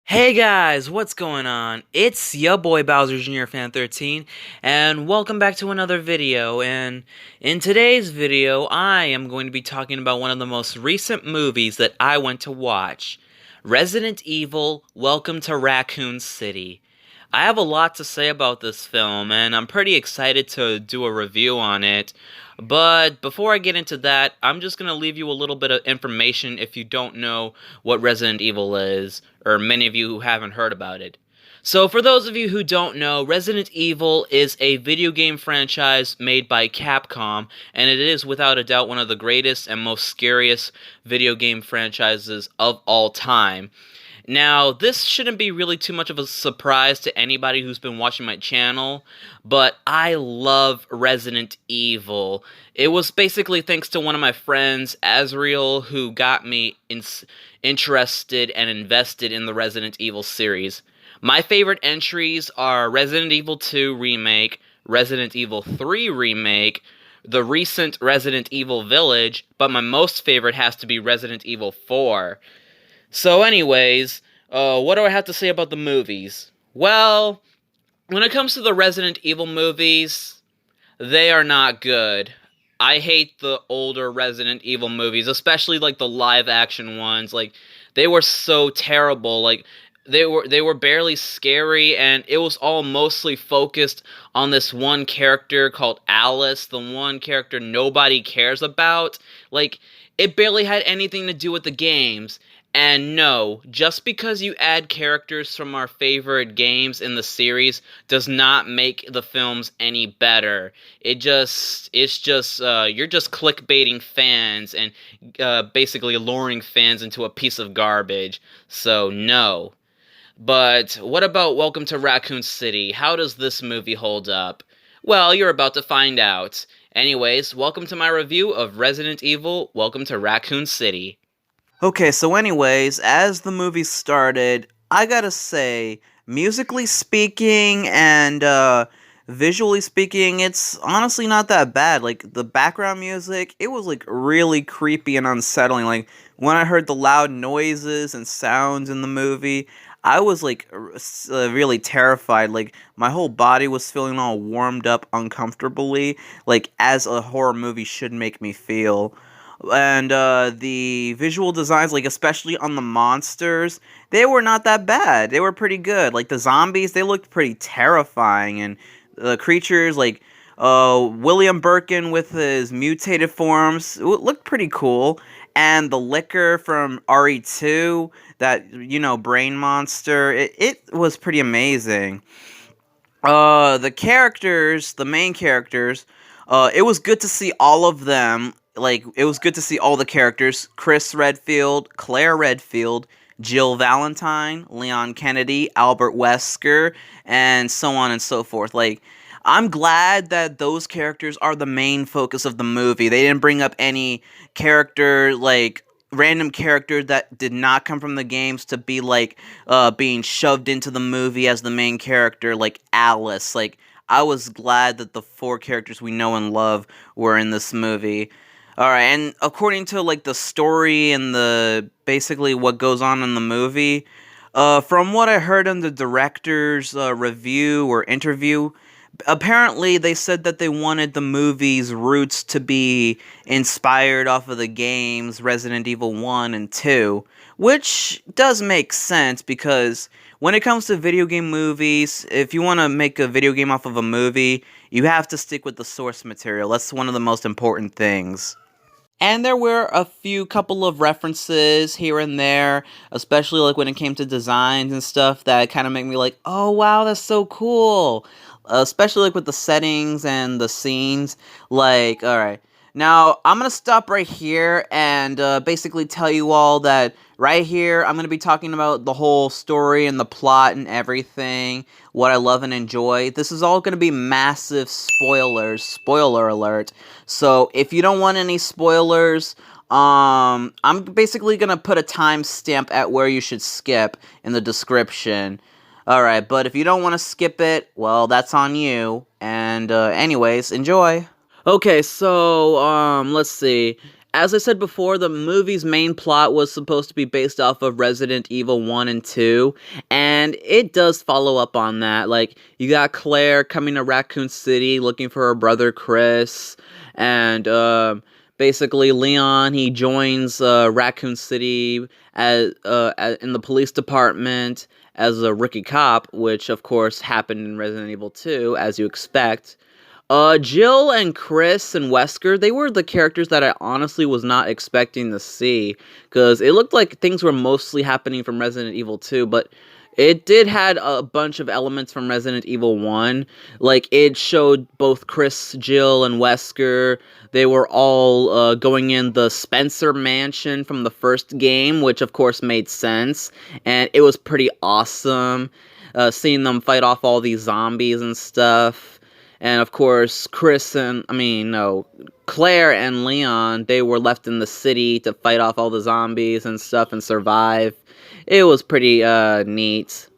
Hey guys, what's going on? It's ya boy Bowser Jr. Fan 13, and welcome back to another video. And in today's video, I am going to be talking about one of the most recent movies that I went to watch, Resident Evil: Welcome to Raccoon City. I have a lot to say about this film, and I'm pretty excited to do a review on it. But before I get into that, I'm just going to leave you a little bit of information if you don't know what Resident Evil is, or many of you who haven't heard about it. So for those of you who don't know, Resident Evil is a video game franchise made by Capcom, and it is without a doubt one of the greatest and most scariest video game franchises of all time. Now, this shouldn't be really too much of a surprise to anybody who's been watching my channel, but I love Resident Evil. It was basically thanks to one of my friends, Azriel, who got me interested and invested in the Resident Evil series. My favorite entries are Resident Evil 2 Remake, Resident Evil 3 Remake, the recent Resident Evil Village, but my most favorite has to be Resident Evil 4. So anyways, what do I have to say about the movies? Well, when it comes to the Resident Evil movies, they are not good. I hate the older Resident Evil movies, especially like the live action ones. Like, they were so terrible. Like, they were barely scary, and it was all mostly focused on this one character called Alice, the one character nobody cares about. Like, it barely had anything to do with the games. And no, just because you add characters from our favorite games in the series does not make the films any better. You're just clickbaiting fans and basically luring fans into a piece of garbage. So no. But what about Welcome to Raccoon City? How does this movie hold up? Well, you're about to find out. Anyways, welcome to my review of Resident Evil: Welcome to Raccoon City. Okay, so anyways, as the movie started, I gotta say, musically speaking and visually speaking, it's honestly not that bad. Like, the background music, it was like really creepy and unsettling. Like, when I heard the loud noises and sounds in the movie, I was like really terrified. Like, my whole body was feeling all warmed up uncomfortably, like as a horror movie should make me feel. And the visual designs, like especially on the monsters, they were not that bad. They were pretty good. Like, the zombies, they looked pretty terrifying, and the creatures like William Birkin with his mutated forms looked pretty cool. And the liquor from RE2, that, brain monster, it was pretty amazing. The characters, the main characters, it was good to see all of them. Like, it was good to see all the characters: Chris Redfield, Claire Redfield, Jill Valentine, Leon Kennedy, Albert Wesker, and so on and so forth. Like, I'm glad that those characters are the main focus of the movie. They didn't bring up any character, like, random character that did not come from the games to be, like, being shoved into the movie as the main character, like Alice. Like, I was glad that the four characters we know and love were in this movie. Alright, and according to, like, the story and the basically what goes on in the movie, from what I heard in the director's review or interview, apparently they said that they wanted the movie's roots to be inspired off of the games Resident Evil 1 and 2, which does make sense because when it comes to video game movies, if you want to make a video game off of a movie, you have to stick with the source material. That's one of the most important things. And there were a couple of references here and there, especially like when it came to designs and stuff that kind of make me like, oh wow, that's so cool. Especially like with the settings and the scenes. Like, alright. Now, I'm going to stop right here and basically tell you all that right here, I'm going to be talking about the whole story and the plot and everything, what I love and enjoy. This is all going to be massive spoilers, spoiler alert. So, if you don't want any spoilers, I'm basically going to put a timestamp at where you should skip in the description. Alright, but if you don't want to skip it, well, that's on you. And anyways, enjoy. Okay, so, let's see. as I said before, the movie's main plot was supposed to be based off of Resident Evil 1 and 2, and it does follow up on that. Like, you got Claire coming to Raccoon City looking for her brother Chris, and basically Leon, he joins Raccoon City in the police department as a rookie cop, which of course happened in Resident Evil 2, as you expect. Jill and Chris and Wesker, they were the characters that I honestly was not expecting to see, because it looked like things were mostly happening from Resident Evil 2, but it did had a bunch of elements from Resident Evil 1. Like, it showed both Chris, Jill, and Wesker. They were all going in the Spencer mansion from the first game, which of course made sense, and it was pretty awesome, seeing them fight off all these zombies and stuff. And of course, Claire and Leon, they were left in the city to fight off all the zombies and stuff and survive. It was pretty neat.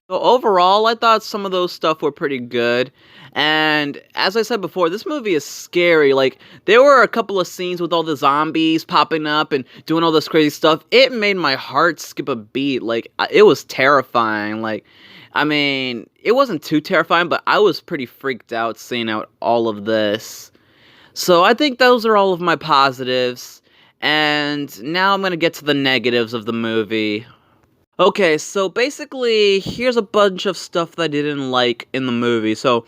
So overall, I thought some of those stuff were pretty good. And as I said before, this movie is scary. Like, there were a couple of scenes with all the zombies popping up and doing all this crazy stuff. It made my heart skip a beat. Like, it was terrifying. Like, it wasn't too terrifying, but I was pretty freaked out seeing out all of this. So I think those are all of my positives. And now I'm going to get to the negatives of the movie. Okay, so basically, here's a bunch of stuff that I didn't like in the movie. So,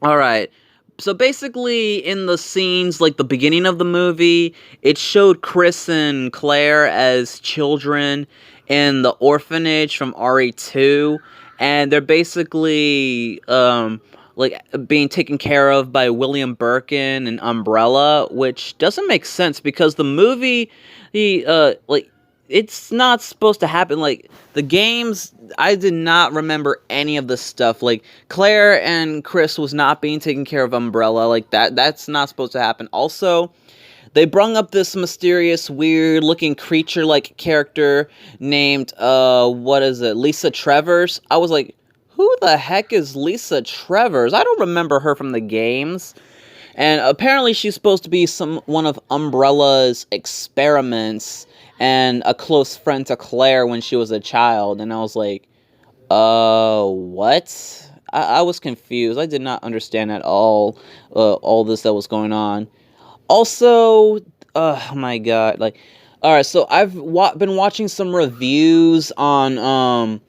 alright. So basically, in the scenes, like the beginning of the movie, it showed Chris and Claire as children in the orphanage from RE2. And they're basically, being taken care of by William Birkin and Umbrella, which doesn't make sense because the movie, it's not supposed to happen. Like, the games, I did not remember any of this stuff. Like, Claire and Chris was not being taken care of Umbrella. Like, that's not supposed to happen. Also, they brung up this mysterious, weird-looking creature-like character named, Lisa Trevors. I was like, who the heck is Lisa Trevors? I don't remember her from the games. And apparently she's supposed to be one of Umbrella's experiments and a close friend to Claire when she was a child. And I was like, what? I was confused. I did not understand at all this that was going on. Also, oh my god, alright, so I've been watching some reviews on, the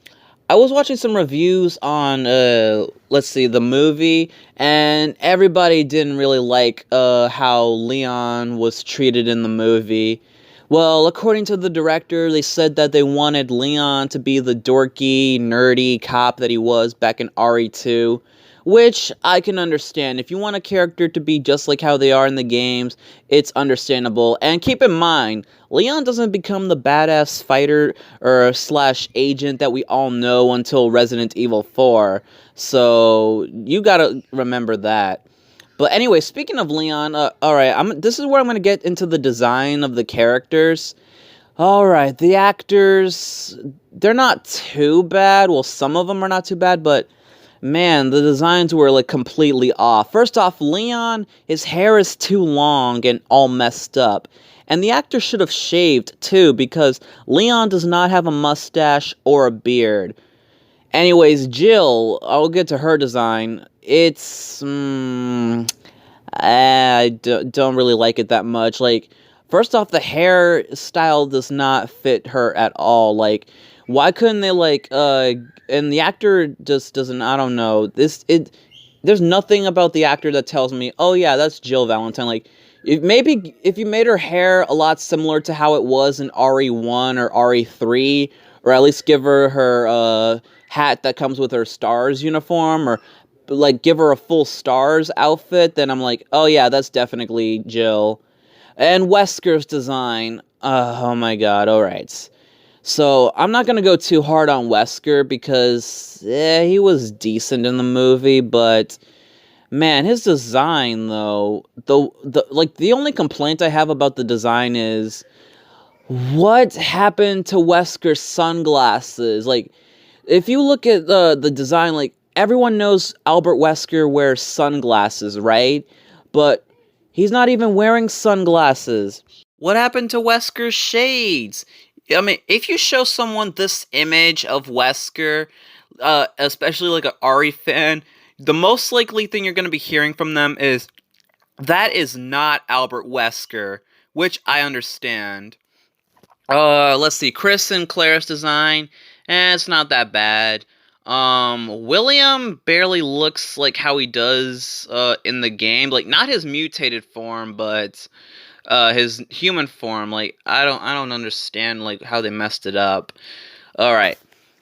movie, and everybody didn't really like, how Leon was treated in the movie. Well, according to the director, they said that they wanted Leon to be the dorky, nerdy cop that he was back in RE2. Which I can understand. If you want a character to be just like how they are in the games, it's understandable. And keep in mind, Leon doesn't become the badass fighter or / agent that we all know until Resident Evil 4. So you gotta remember that. But anyway, speaking of Leon, alright, this is where I'm gonna get into the design of the characters. Alright, the actors, they're not too bad. Well, some of them are not too bad, but man, the designs were, completely off. First off, Leon, his hair is too long and all messed up. And the actor should have shaved, too, because Leon does not have a mustache or a beard. Anyways, Jill, I'll get to her design. It's, I don't really like it that much. First off, the hairstyle does not fit her at all. Why couldn't they, and the actor just doesn't, I don't know, there's nothing about the actor that tells me, oh yeah, that's Jill Valentine. If you made her hair a lot similar to how it was in RE1 or RE3, or at least give her hat that comes with her STARS uniform, or give her a full STARS outfit, then I'm like, oh yeah, that's definitely Jill. And Wesker's design, oh my god, alright. So, I'm not gonna go too hard on Wesker because, he was decent in the movie, but, man, his design, though, the only complaint I have about the design is, what happened to Wesker's sunglasses? If you look at the design, everyone knows Albert Wesker wears sunglasses, right? But He's not even wearing sunglasses. What happened to Wesker's shades? I mean, if you show someone this image of Wesker, especially like an Ari fan, the most likely thing you're going to be hearing from them is, that is not Albert Wesker, which I understand. Let's see. Chris and Claire's design, it's not that bad. William barely looks like how he does in the game. Like, not his mutated form, but his human form. Like, I don't understand like how they messed it up. All right.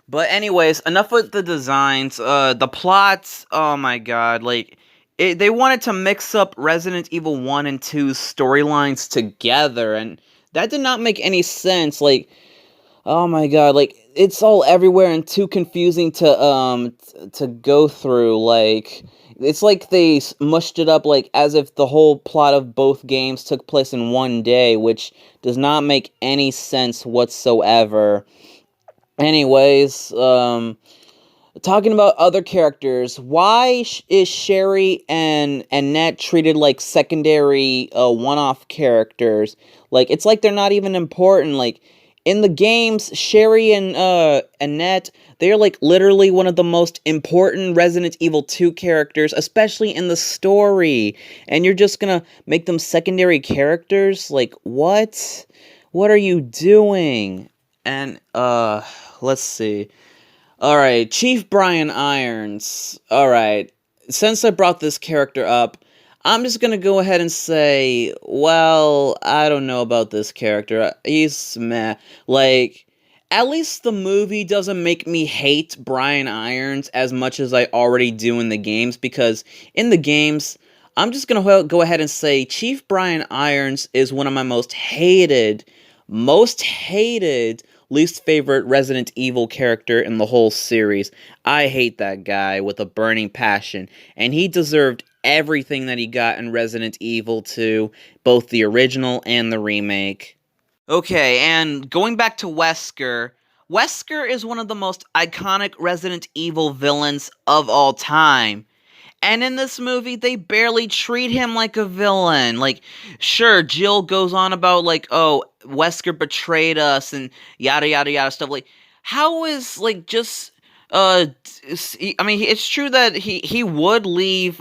But anyways, enough with the designs. The plots. Oh my god, like they wanted to mix up Resident Evil 1 and 2's storylines together, and that did not make any sense. Like, oh my god, like it's all everywhere and too confusing to go through. Like, it's like they mushed it up like as if the whole plot of both games took place in one day, which does not make any sense whatsoever. Anyways, talking about other characters, why is Sherry and Annette treated like secondary one-off characters? Like, it's like they're not even important. Like, in the games, Sherry and Annette, they're like literally one of the most important Resident Evil 2 characters, especially in the story. And you're just gonna make them secondary characters? Like, what? What are you doing? And let's see. Alright, Chief Brian Irons. Alright, since I brought this character up, I'm just gonna go ahead and say, well, I don't know about this character. He's meh. Like, at least the movie doesn't make me hate Brian Irons as much as I already do in the games, because in the games, I'm just gonna go ahead and say Chief Brian Irons is one of my most hated least favorite Resident Evil character in the whole series. I hate that guy with a burning passion, and he deserved everything that he got in Resident Evil 2, both the original and the remake. Okay, and going back to Wesker, Wesker is one of the most iconic Resident Evil villains of all time. And in this movie, they barely treat him like a villain. Like, sure, Jill goes on about, like, oh, Wesker betrayed us and yada yada yada stuff. Like, how is, like, just, I mean, it's true that he would leave,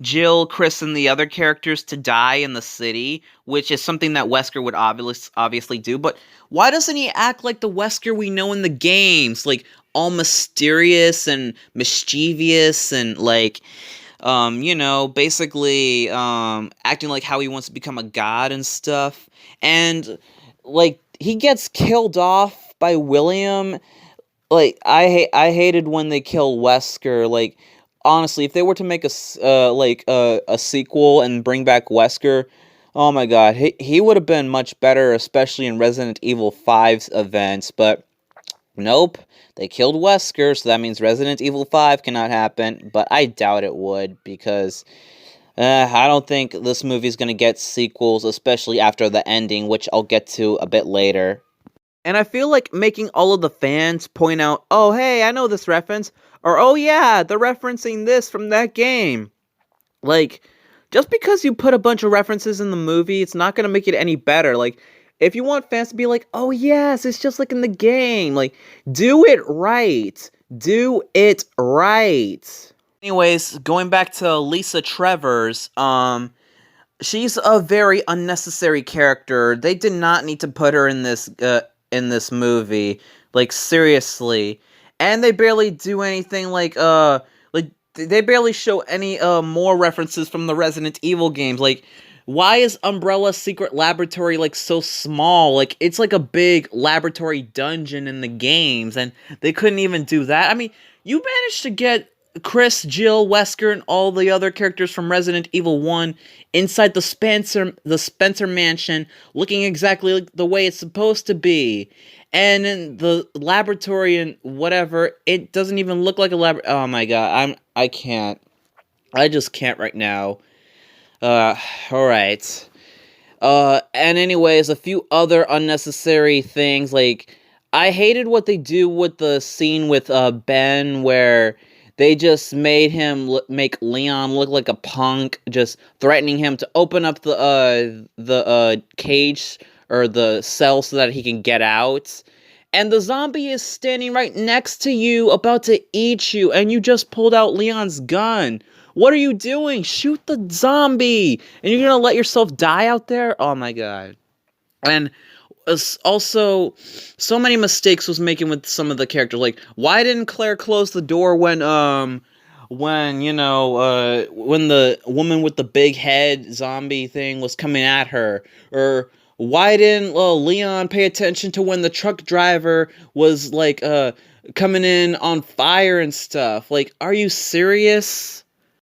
Jill, Chris, and the other characters to die in the city, which is something that Wesker would obviously do, but why doesn't he act like the Wesker we know in the games? Like, all mysterious and mischievous and like basically acting like how he wants to become a god and stuff. And like, he gets killed off by William. Like, I hated when they kill Wesker. Like, honestly, if they were to make a sequel and bring back Wesker, oh my god, he would have been much better, especially in Resident Evil 5's events, but nope, they killed Wesker, so that means Resident Evil 5 cannot happen, but I doubt it would, because I don't think this movie's gonna get sequels, especially after the ending, which I'll get to a bit later. And I feel like making all of the fans point out, oh hey, I know this reference, or oh yeah, they're referencing this from that game. Like, just because you put a bunch of references in the movie, it's not gonna make it any better. Like, if you want fans to be like, oh yes, it's just like in the game, like, do it right. Do it right. Anyways, going back to Lisa Trevor's, she's a very unnecessary character. They did not need to put her in this movie. Like, seriously. And they barely do anything like they barely show any more references from the Resident Evil games. Like, why is Umbrella's secret laboratory like so small? Like, it's like a big laboratory dungeon in the games, and they couldn't even do that. I mean, you managed to get Chris, Jill, Wesker, and all the other characters from Resident Evil 1 inside the Spencer mansion, looking exactly like the way it's supposed to be. And in the laboratory and whatever, it doesn't even look like a lab. Oh my god, I can't. I just can't right now. Alright. And anyways, a few other unnecessary things, like, I hated what they do with the scene with, Ben, where They just made him make Leon look like a punk, just threatening him to open up the cage or the cell so that he can get out. And the zombie is standing right next to you, about to eat you, and you just pulled out Leon's gun. What are you doing? Shoot the zombie! And you're gonna let yourself die out there? Oh my god. And also, so many mistakes was making with some of the characters. Like, why didn't Claire close the door when the woman with the big head zombie thing was coming at her? Or why didn't Leon pay attention to when the truck driver was like coming in on fire and stuff? Like, are you serious?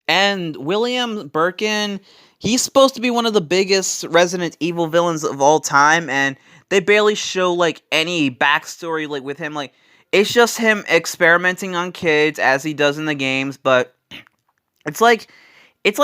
And William Birkin, he's supposed to be one of the biggest Resident Evil villains of all time, and they barely show like any backstory like with him. Like, it's just him experimenting on kids as he does in the games, but it's like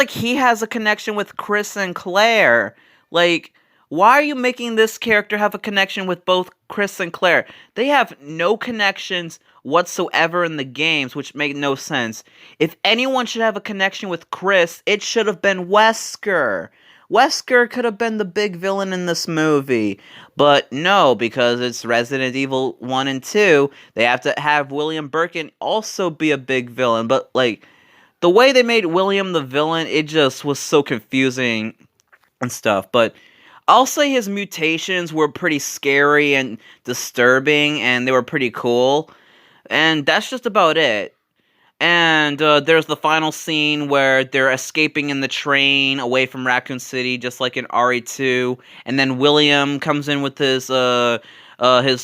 he has a connection with Chris and Claire. Like, why are you making this character have a connection with both Chris and Claire? They have no connections whatsoever in the games, which make no sense. If anyone should have a connection with Chris, it should have been Wesker. Wesker could have been the big villain in this movie. But no, because it's Resident Evil 1 and 2, they have to have William Birkin also be a big villain. But, like, the way they made William the villain, it just was so confusing and stuff. But I'll say his mutations were pretty scary and disturbing, and they were pretty cool. And that's just about it. And there's the final scene where they're escaping in the train away from Raccoon City, just like in RE2. And then William comes in with his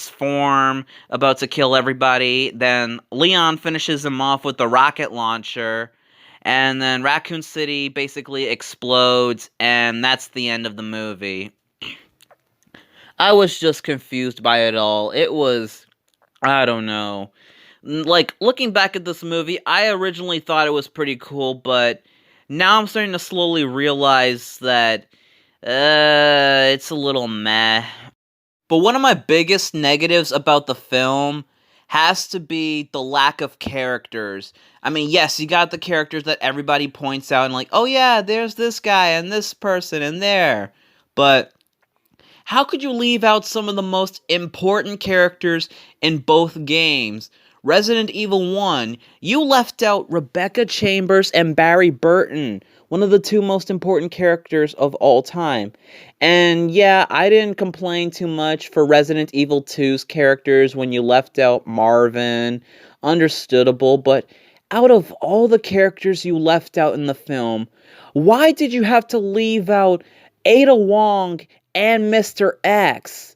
form, about to kill everybody. Then Leon finishes him off with the rocket launcher. And then Raccoon City basically explodes, and that's the end of the movie. I was just confused by it all. It was, I don't know. Like, looking back at this movie, I originally thought it was pretty cool, but now I'm starting to slowly realize that it's a little meh. But one of my biggest negatives about the film has to be the lack of characters. I mean, yes, you got the characters that everybody points out and like, oh yeah, there's this guy and this person and there. But how could you leave out some of the most important characters in both games? Resident Evil 1, you left out Rebecca Chambers and Barry Burton, one of the two most important characters of all time. And yeah, I didn't complain too much for Resident Evil 2's characters when you left out Marvin. Understandable, but out of all the characters you left out in the film, why did you have to leave out Ada Wong and Mr. X?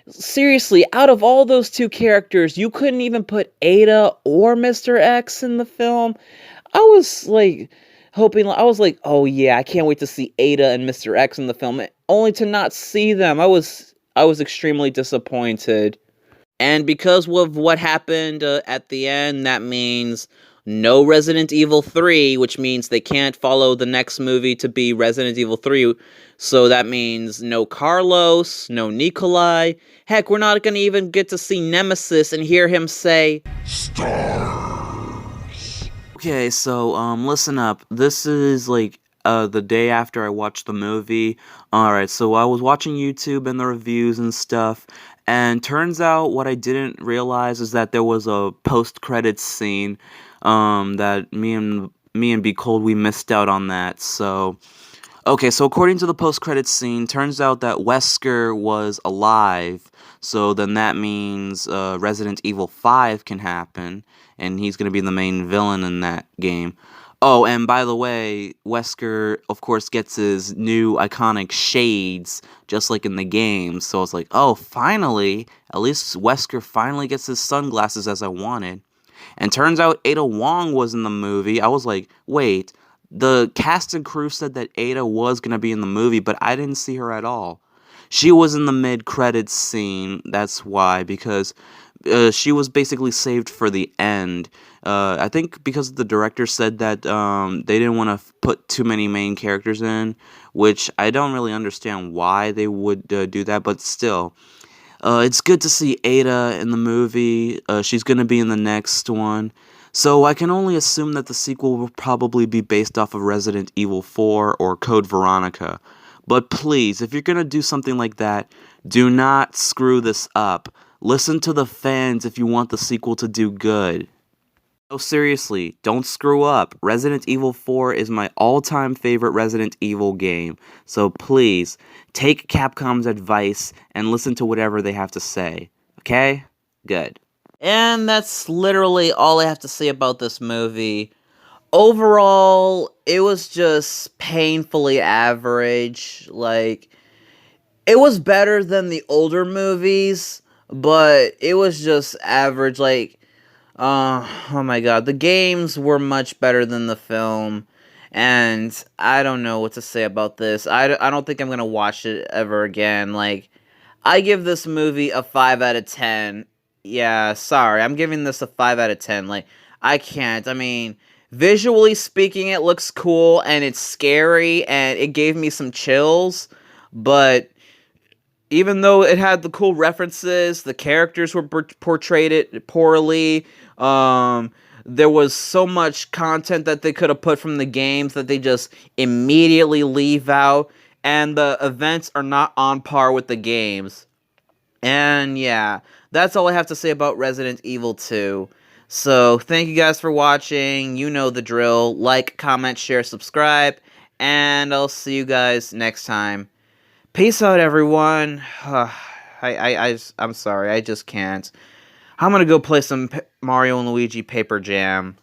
Seriously, out of all those two characters, you couldn't even put Ada or Mr. X in the film? I was like oh yeah, I can't wait to see Ada and Mr. X in the film, only to not see them. I was extremely disappointed. And because of what happened at the end, that means no Resident Evil 3, which means they can't follow the next movie to be Resident Evil 3. So that means no Carlos, no Nikolai. Heck, we're not going to even get to see Nemesis and hear him say, "Stars." Okay, so listen up. This is like the day after I watched the movie. Alright, so I was watching YouTube and the reviews and stuff, and turns out what I didn't realize is that there was a post-credits scene that me and Be Cold, we missed out on that. So okay, so according to the post-credits scene, turns out that Wesker was alive, so then that means Resident Evil 5 can happen, and he's going to be the main villain in that game. Oh, and by the way, Wesker, of course, gets his new iconic shades, just like in the game, so I was like, oh, finally, at least Wesker finally gets his sunglasses as I wanted. And turns out Ada Wong was in the movie. I was like, wait, the cast and crew said that Ada was going to be in the movie, but I didn't see her at all. She was in the mid-credits scene, that's why, because she was basically saved for the end. I think because the director said that they didn't want to put too many main characters in, which I don't really understand why they would do that, but still. It's good to see Ada in the movie. She's going to be in the next one. So I can only assume that the sequel will probably be based off of Resident Evil 4 or Code Veronica. But please, if you're gonna do something like that, do not screw this up. Listen to the fans if you want the sequel to do good. No, seriously, don't screw up. Resident Evil 4 is my all-time favorite Resident Evil game. So please, take Capcom's advice and listen to whatever they have to say. Okay? Good. And that's literally all I have to say about this movie. Overall, it was just painfully average. Like, it was better than the older movies, but it was just average. Like, oh my god, the games were much better than the film, and I don't know what to say about this. I don't think I'm gonna watch it ever again. Like, I give this movie a 5 out of 10. Yeah, sorry, I'm giving this a 5 out of 10. Like, I can't. I mean, visually speaking, it looks cool, and it's scary, and it gave me some chills, but even though it had the cool references, the characters were portrayed it poorly. Um, there was so much content that they could have put from the games that they just immediately leave out, and the events are not on par with the games. And yeah, that's all I have to say about Resident Evil 2. So, thank you guys for watching. You know the drill. Like, comment, share, subscribe, and I'll see you guys next time. Peace out, everyone. I'm sorry, I just can't. I'm gonna go play some Mario and Luigi Paper Jam.